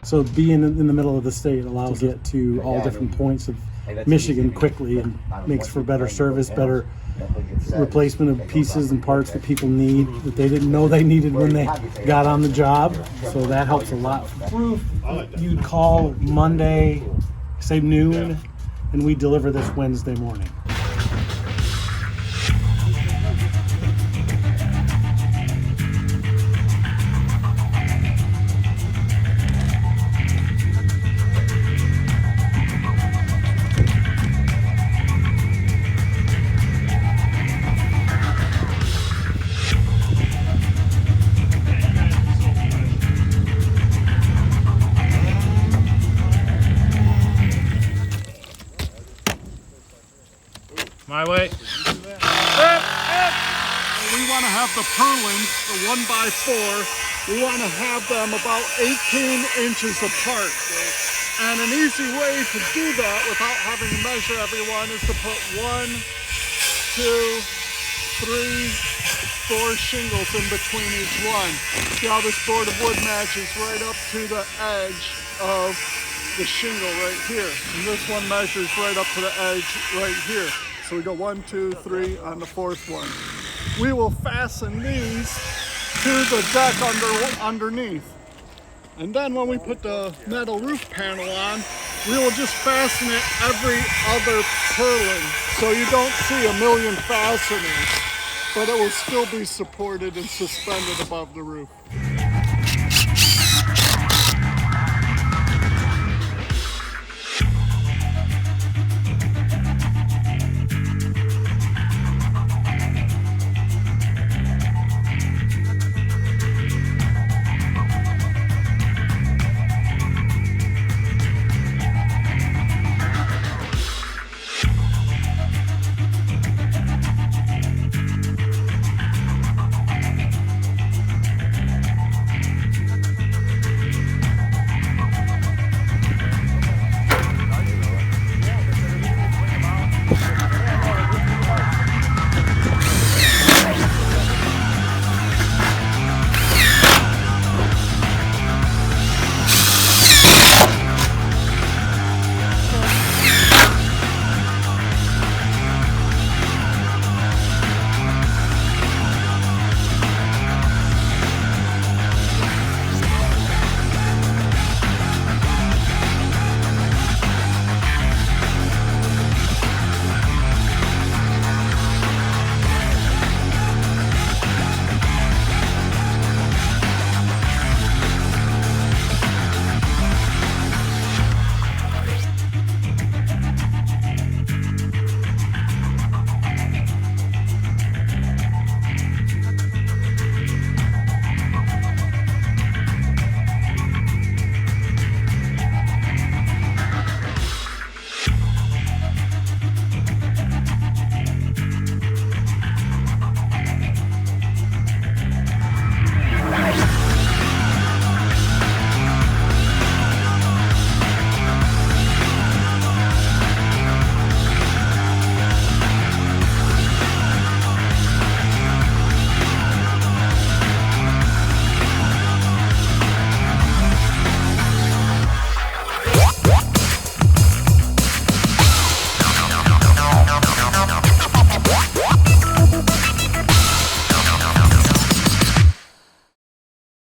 So being in the middle of the state allows it to all different points of Michigan quickly and makes for better service, better replacement of pieces and parts that people need that they didn't know they needed when they got on the job. So that helps a lot. Roof, you'd call Monday, say noon, and we deliver this Wednesday morning. My way. We want to have the purlins, the 1x4, we want to have them about 18 inches apart. And an easy way to do that without having to measure everyone is to put 1, 2, 3, 4 shingles in between each one. See how this board of wood matches right up to the edge of the shingle right here. And this one measures right up to the edge right here. So we go 1, 2, 3 on the fourth one. We will fasten these to the deck underneath. And then when we put the metal roof panel on, we will just fasten it every other purlin. So you don't see a million fasteners, but it will still be supported and suspended above the roof.